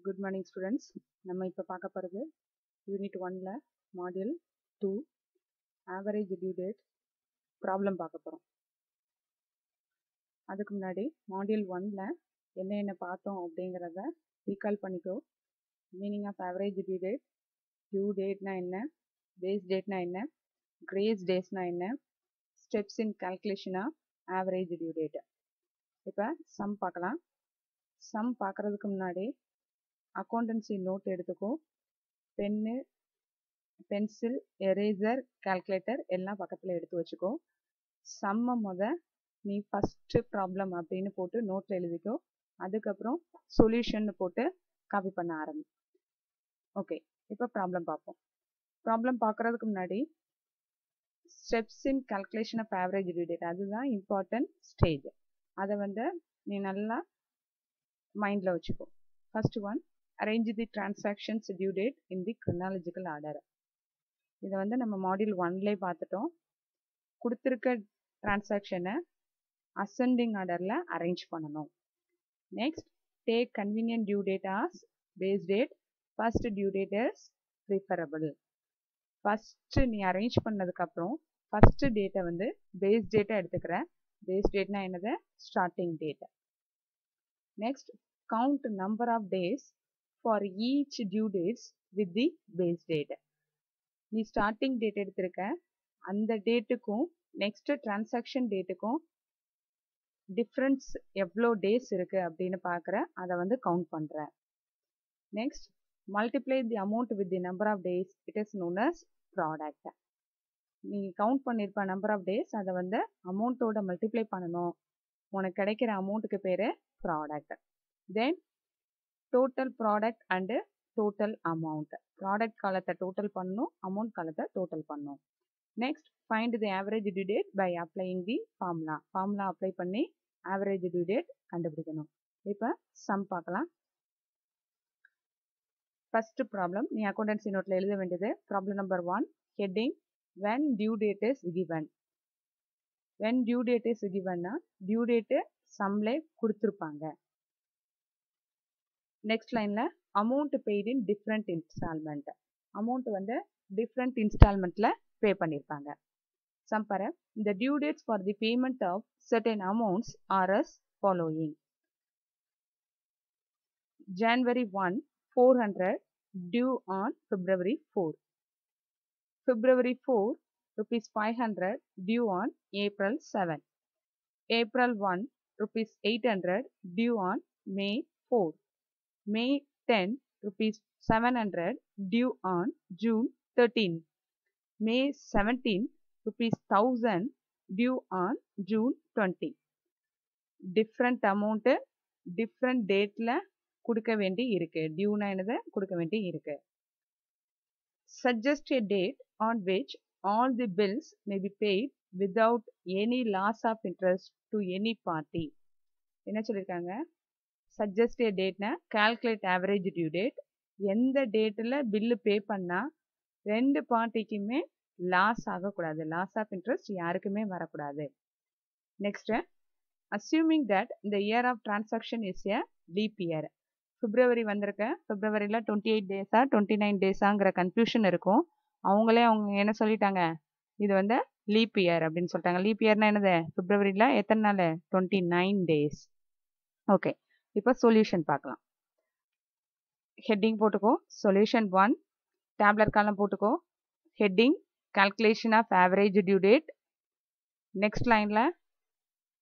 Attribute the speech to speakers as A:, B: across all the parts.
A: Good morning students. நம்ம இப்ப பார்க்க போறது யூனிட் 1ல module 2 average due date problem பார்க்க போறோம். அதுக்கு முன்னாடி மாடியூல் 1ல என்ன பார்த்தோம் அப்படிங்கறத ரீகால் பண்ணிக்கோ. Meaning of average due date, due டேட்னா என்ன, பேஸ் டேட்னா என்ன, கிரேஸ் டேஸ்னா என்ன, steps in calculation of average due date. இப்போ சம் பார்க்கலாம். சம் பார்க்கறதுக்கு முன்னாடி அக்கௌண்டன்சி நோட் எடுத்துக்கோ. பென்னு, பென்சில், எரேசர், கால்குலேட்டர் எல்லாம் பக்கத்தில் எடுத்து வச்சுக்கோ. சம்மை நீ ஃபஸ்ட்டு ப்ராப்ளம் அப்படின்னு போட்டு நோட்டில் எழுதிக்கோ. அதுக்கப்புறம் சொல்யூஷன் போட்டு காப்பி பண்ண ஆரம்பி. ஓகே, இப்போ ப்ராப்ளம் பார்ப்போம். ப்ராப்ளம் பார்க்குறதுக்கு முன்னாடி steps in calculation of average due date, அதுதான் இம்பார்ட்டன்ட் ஸ்டேஜ். அதை நீ நல்லா மைண்டில் வச்சுக்கோ. First one, arrange the transactions due date in the chronological order. இதை நம்ம மாடியூல் 1லேயே பார்த்துட்டோம். கொடுத்துருக்க டிரான்சாக்ஷனை அசெண்டிங் ஆர்டரில் அரேஞ்ச் பண்ணணும். Next, take convenient due date as base date, first due date is preferable. First நீ அரேஞ்ச் பண்ணதுக்கப்புறம் ஃபஸ்ட்டு டேட்டை பேஸ் டேட்டை எடுத்துக்கிற. பேஸ் டேட்னா என்னது? Starting date. Next, count number of days for each due dates with the base date. நீ starting date எடுத்திருக்க, அந்த டேட்டுக்கும் நெக்ஸ்ட் டிரான்சாக்ஷன் டேட்டுக்கும் டிஃப்ரென்ஸ் எவ்வளோ டேஸ் இருக்கு அப்படின்னு பார்க்குற. அதை கவுண்ட் பண்ணுற. Next, multiply the amount with the number of days, it is known as product. நீ கவுண்ட் பண்ணியிருப்ப நம்பர் ஆஃப் டேஸ், அதை அமௌண்ட்டோட மல்டிப்ளை பண்ணணும். உனக்கு கிடைக்கிற அமௌண்ட்டுக்கு பேர் product. Then total product and total amount. Product காலத்தை total பண்ணணும், amount காலத்தை total பண்ணணும். Next, find the average due date by applying the formula. Formula apply பண்ணி average due date கண்டுபிடிக்கணும். இப்போ sum பார்க்கலாம். First problem, நீ accountancy நோட்டில் எழுத வேண்டியது problem number 1, heading when due date is given. When due date is given, due date sumலே கொடுத்துருப்பாங்க. Next லைனில் amount paid in different installment. Amount different இன்ஸ்டால்மெண்ட்டில் பே பண்ணியிருப்பாங்க. சம் பாரு. இந்த due dates for the payment of certain amounts are as following. January 1, 400 due on February 4. February 4, rupees 500 due on April 7. April 1, rupees 800 due on May 4. May 10, rupees 700 due on June 13. May 17, rupees 1000 due on June 20. Different amount, different dateல கொடுக்க வேண்டி இருக்கு. Tuna என்னது? கொடுக்க வேண்டி இருக்கு. Suggest a date on which all the bills may be paid without any loss of interest to any party. என்ன சொல்லியிருக்காங்க? Suggest a டேட்னா கால்குலேட் ஆவரேஜ் டியூ டேட். எந்த டேட்டில் பில்லு பே பண்ணால் ரெண்டு பார்ட்டிக்குமே லாஸ் ஆகக்கூடாது, லாஸ் ஆஃப் இன்ட்ரெஸ்ட் யாருக்குமே வரக்கூடாது. நெக்ஸ்ட்டு, அஸ்யூமிங் தட் இந்த year of transaction is a leap year. February வந்திருக்க, பிப்ரவரியில் 28 டேஸா 29 டேஸாங்கிற கன்ஃபியூஷன் இருக்கும். அவங்க என்ன சொல்லிட்டாங்க? இது லீப் இயர் அப்படின்னு சொல்லிட்டாங்க. லீப் இயர்னா என்னது? பிப்ரவரியில் எத்தனை நாள்? 29 டேஸ். ஓகே, இப்போ சொல்யூஷன் பார்க்கலாம். ஹெட்டிங் போட்டுக்கோ. சொல்யூஷன் 1, டேப்லர் காலம் போட்டுக்கோ. Heading calculation of average due date. Next லைனில்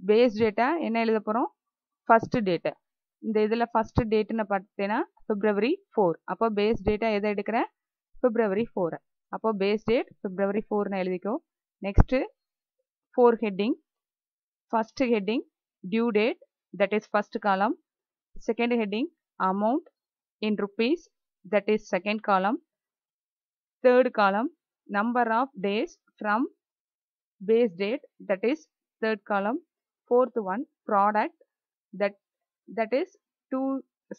A: பேஸ் டேட்டா என்ன எழுத போகிறோம்? First date. இந்த இதில் ஃபஸ்ட்டு டேட்டுன்னு பார்த்தீங்கன்னா February 4. அப்போ பேஸ் டேட்டா எதை எடுக்கிற? February 4. அப்போ பேஸ் டேட் February 4ன்னு எழுதிக்கோ. Next 4 heading. First heading due date, that is first column. Second heading amount in rupees, that is second column. Third column number of days from base date, that is third column. Fourth one product, that is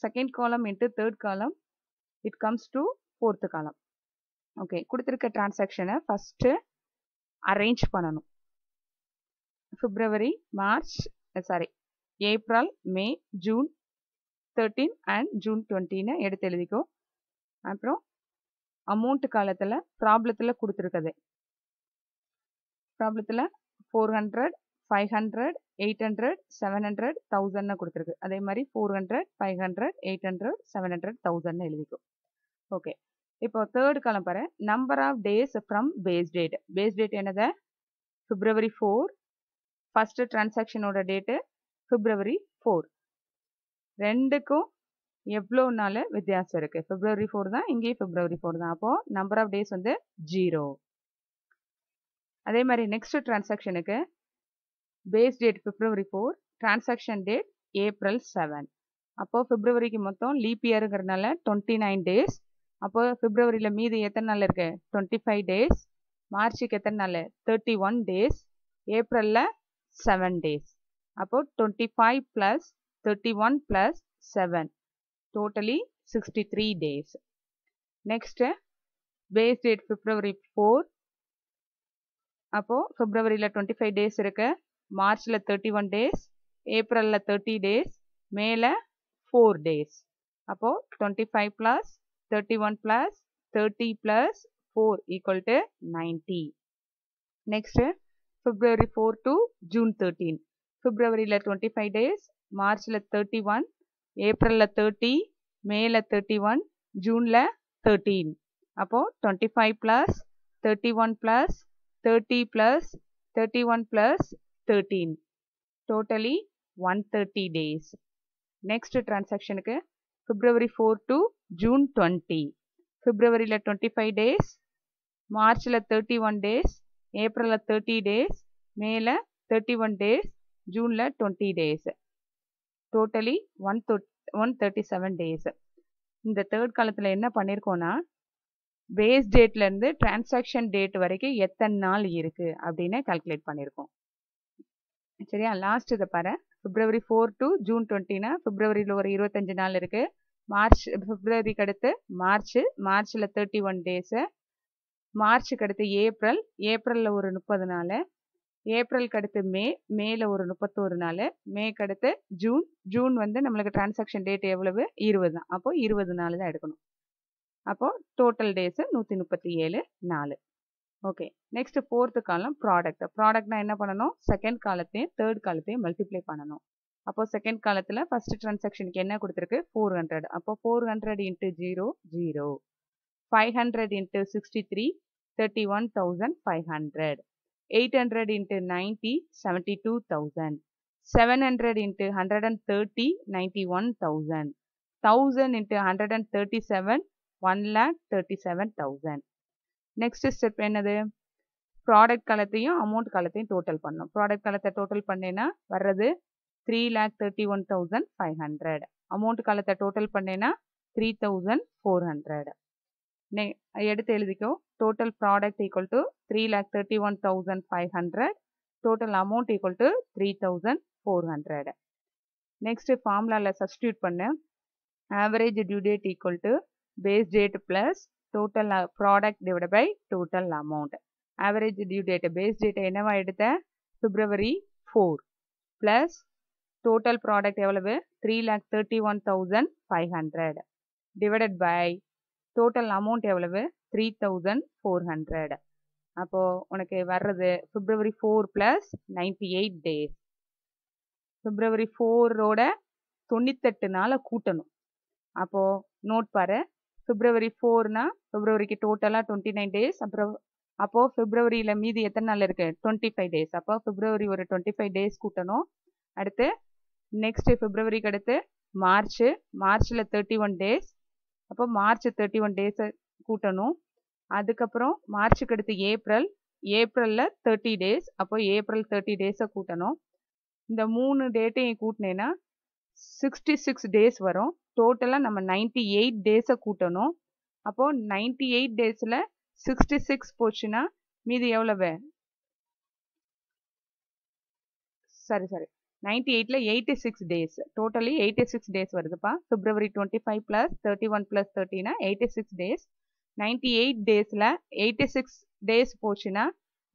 A: second column into third column, it comes to fourth column. Okay, கொடுத்திருக்க டிரான்சாக்ஷனை first arrange பண்ணணும். February, March, April, May, June, 13 and June 20ன்னு எடுத்து எழுதிக்கோ. அப்புறம் amount காலத்தில் ப்ராப்ளத்தில் கொடுத்துருக்குது. ப்ராப்ளத்தில் 400, 500, 800, 700, 1000 கொடுத்துருக்கு. அதே மாதிரி 400, 500, 800, 700, 1000 எழுதிக்கும். ஓகே, இப்போ தேர்ட் காலம் பாரு. Number of days from base date. Base date என்னது? February 4. ஃபர்ஸ்ட் டிரான்சாக்ஷனோட டேட்டு February 4. ரெண்டுக்கும் எவ்வளோ நாள் வித்தியாசம் இருக்குது? February 4 தான், இங்கேயும் February 4 தான். அப்போது நம்பர் ஆஃப் டேஸ் வந்து 0. அதே மாதிரி நெக்ஸ்ட் டிரான்சாக்ஷனுக்கு base date February 4, transaction date April 7. அப்போது பிப்ரவரிக்கு மொத்தம் லீப் இயருங்கிறதுனால 29 டேஸ். அப்போது பிப்ரவரியில் மீதி எத்தனை நாள் இருக்குது? 25 டேஸ். மார்ச்சுக்கு எத்தனை நாள்? 31 டேஸ். ஏப்ரலில் 7 டேஸ். அப்போது 25 + 31 + 7 totally 63 days. Next base date February 4. அப்போது பிப்ரவரியில் 25 டேஸ் இருக்கு, மார்ச்சில் 31 டேஸ், ஏப்ரலில் 30 டேஸ், மேல 4 டேஸ். அப்போது 25 + 31 + 30 + 4 = 90. Next February 4 to June 13. பிப்ரவரியில் 25 டேஸ், மார்ச்சில் 31, ஏப்ரலில் 30, மேல 31, ஜூனில் 13. அப்போது 25 + 31 + 30 + 31 + 13 டோட்டலி 130 டேஸ். நெக்ஸ்ட் டிரான்சாக்ஷனுக்கு February 4 to June 20. பிப்ரவரியில் 25 டேஸ், மார்ச்சில் 31 டேஸ், ஏப்ரலில் 30 டேஸ், மேல 31 டேஸ், ஜூனில் 20 டேஸ். Totally 137 days. இந்த தேர்ட் காலத்தில் என்ன பண்ணியிருக்கோன்னா, பேஸ் டேட்லேருந்து டிரான்சாக்ஷன் டேட் வரைக்கும் எத்தனை நாள் இருக்குது அப்படின்னு கால்குலேட் பண்ணியிருக்கோம். சரியா? லாஸ்ட் இதை பாரு. February 4 to June 20னா பிப்ரவரியில் ஒரு 25 நாள் இருக்குது. பிப்ரவரிக்கு அடுத்து மார்ச்சில் 31 டேஸு, மார்ச்சுக்கு அடுத்து ஏப்ரலில் ஒரு 30 நாள், ஏப்ரலுக்கு அடுத்து மேல ஒரு 31 நாள், மேக்கு அடுத்து ஜூன் வந்து நம்மளுக்கு டிரான்சாக்ஷன் டேட் எவ்வளவு? 20 தான். அப்போது 20 நாள் தான் எடுக்கணும். அப்போது டோட்டல் டேஸு 137 நாள். ஓகே, நெக்ஸ்ட் ஃபோர்த்து காலம் ப்ராடக்ட். ப்ராடக்ட்னா என்ன பண்ணணும்? செகண்ட் காலத்தையும் தேர்ட் காலத்தையும் மல்டிப்ளை பண்ணணும். அப்போது செகண்ட் காலத்தில் ஃபர்ஸ்ட் டிரான்சாக்ஷனுக்கு என்ன கொடுத்துருக்கு? 400. அப்போ 400 × 0 0. 500 × 63 31,500. 800 × 90 72,000. 700 × 130 91,000. 1000 × 137 1,37,000. நெக்ஸ்ட் ஸ்டெப் என்னது? ப்ராடக்ட் காலத்தையும் அமௌண்ட் காலத்தையும் டோட்டல் பண்ணணும். ப்ராடக்ட் காலத்தை டோட்டல் பண்ணேன்னா வர்றது 3,31,500. அமௌண்ட் காலத்தை டோட்டல் பண்ணேன்னா 3,400. எடுத்து எழுதிக்கோ. Total product = 3,31,500. Total amount = 3,400. Next ஃபார்முலாவில் சப்ஸ்டியூட் பண்ணு. Average due date = base date plus total product divided by total amount. Average due date base date என்னவா எடுத்த? February 4 plus total product எவ்வளவு? 3,31,500 divided by total amount எவ்வளவு? 3,400. அப்போ உனக்கு வர்றது February 4 plus 98 days. February 4ஓட 98 நாளை கூட்டணும். அப்போ நோட் பாரு. February 4னா பிப்ரவரிக்கு டோட்டலாக 29 டேஸ். அப்போது பிப்ரவரியில் மீதி எத்தனை நாள் இருக்குது? 25 டேஸ். அப்போ பிப்ரவரி ஒரு 25 டேஸ் கூட்டணும். அடுத்து நெக்ஸ்ட்டு பிப்ரவரிக்கு அடுத்து மார்ச்சில் 31 டேஸ். அப்போ மார்ச் 31 டேஸை கூட்டணும். அதுக்கப்புறம் மார்ச்சுக்கு அடுத்து ஏப்ரலில் 30 டேஸ். அப்போ ஏப்ரல் 30 டேஸை கூட்டணும். இந்த 3 டேட்டையும் கூட்டினேன்னா 66 டேஸ் வரும். டோட்டலாக நம்ம 98 டேஸை கூட்டணும். அப்போது 98 டேஸில் 66 போச்சுன்னா மீதி எவ்வளவு? சரி 98ல் 86 டேஸ். டோட்டலி 86 டேஸ் வருதுப்பா. February 25 + 31 + 30னா 86 டேஸ். 98 டேஸில் 86 டேஸ் போச்சுன்னா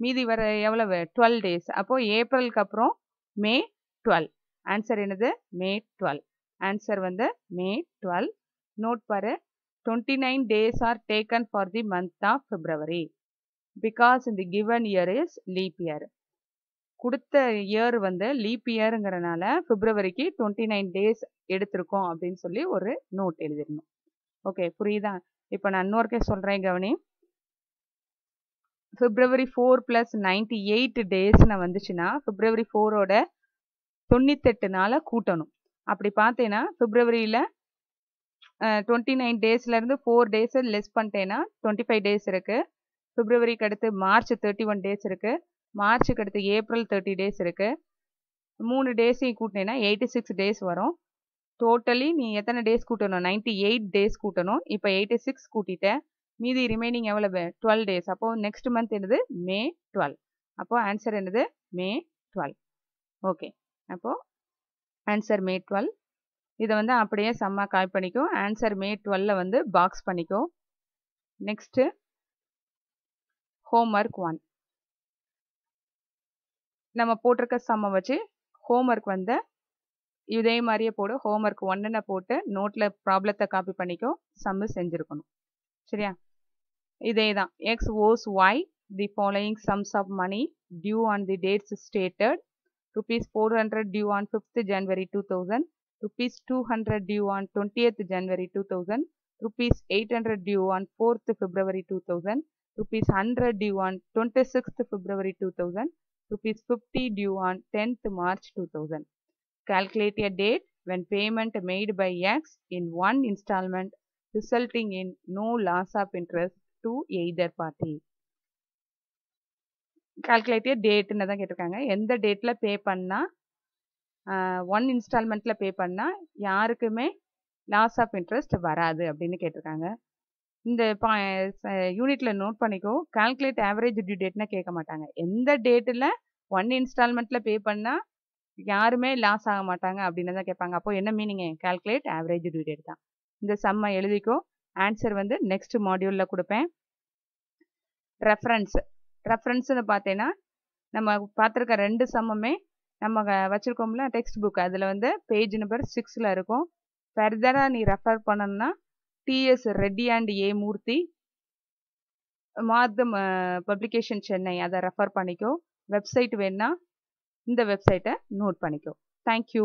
A: மீதி வர எவ்வளவு? 12 டேஸ். அப்போது ஏப்ரலுக்கு அப்புறம் May 12. ஆன்சர் என்னது? May 12. ஆன்சர் வந்து மே 12. நோட் பாரு, 29 days are taken for the month of February because in the given year is leap year. கொடுத்த இயர் வந்து லீப் இயருங்கிறனால பிப்ரவரிக்கு 29 டேஸ் எடுத்திருக்கோம் அப்படின்னு சொல்லி ஒரு நோட் எழுதிடணும். ஓகே, புரியுதா? இப்போ நான் இன்னொருக்கே சொல்கிறேன், கவனி. February 4 + 98 டேஸ்னு வந்துச்சுன்னா February 4ஓட 98 நாளை கூட்டணும். அப்படி பார்த்தேன்னா பிப்ரவரியில் 29 டேஸ்லேருந்து 4 டேஸை லெஸ் பண்ணிட்டேன்னா 25 டேஸ் இருக்குது. பிப்ரவரிக்கு அடுத்து மார்ச் 31 டேஸ் இருக்குது. மார்ச்சுக்கு அடுத்து ஏப்ரல் 30 டேஸ் இருக்குது. 3 டேஸையும் கூட்டினேன்னா 86 டேஸ் வரும். டோட்டலி நீ எத்தனை டேஸ் கூட்டணும்? 98 டேஸ் கூட்டணும். இப்போ 86 கூட்டிட்டேன். மீதி ரிமைனிங் எவ்வளவு? 12 டேஸ். அப்போது நெக்ஸ்ட் மந்த் என்னது? மே 12. அப்போது ஆன்சர் என்னது? மே 12. ஓகே, அப்போது ஆன்சர் மே 12. இதை வந்து அப்படியே சம்மா காய் பண்ணிக்கோ. ஆன்சர் மே 12 வந்து பாக்ஸ் பண்ணிக்கோ. Next homework 1. நம்ம போட்டிருக்க சம்மை வச்சு ஹோம்ஒர்க் வந்து இதே மாதிரியே போடு. ஹோம்ஒர்க் 1ன்னு போட்டு நோட்டில் ப்ராப்ளத்தை காப்பி பண்ணிக்கோ. சம்மு செஞ்சுருக்கணும். சரியா? இதே தான். X owes Y the following sums of money due on the dates stated. rupees 400 due on 5th January 2000, rupees 200 due on 20th January 2000, rupees 800 due on 4th February 2000, rupees 100 due on 26th February 2000, rupees 50 due on 10th March 2000. Calculate a date when payment made by X in one installment resulting in no loss of interest to either party. Calculative டேட்டுன்னு தான் கேட்டிருக்காங்க. எந்த டேட்டில் பே பண்ணால் 1 இன்ஸ்டால்மெண்ட்டில் பே பண்ணால் யாருக்குமே loss of interest வராது அப்படின்னு கேட்டிருக்காங்க. இந்த யூனிட்டில் நோட் பண்ணிக்கோ. கால்குலேட் ஆவரேஜ் டியூ டேட்னா கேட்க மாட்டாங்க. எந்த டேட்டில் 1 இன்ஸ்டால்மெண்ட்டில் பே பண்ணால் யாருமே லாஸ் ஆக மாட்டாங்க அப்படின்னு தான் கேட்பாங்க. அப்போது என்ன meaning? Calculate average due date தான். இந்த சம்மை எழுதிக்கோ. ஆன்சர் வந்து நெக்ஸ்ட் மாடியூலில் கொடுப்பேன். ரெஃபரன்ஸ்னு பார்த்தேன்னா நம்ம பார்த்துருக்க 2 சம்முமே நம்ம வச்சுருக்கோம்ல டெக்ஸ்ட் புக், அதில் வந்து பேஜ் நம்பர் 6ல் இருக்கும். ஃபர்தராக நீ ரெஃபர் பண்ணணும்னா டிஎஸ் ரெட்டி அண்ட் ஏ மூர்த்தி மாதம் பப்ளிகேஷன் சென்னை, அதை ரெஃபர் பண்ணிக்கோ. வெப்சைட் வேணுன்னா இந்த வெப்சைட்டை நோட் பண்ணிக்கோ. தேங்க்யூ.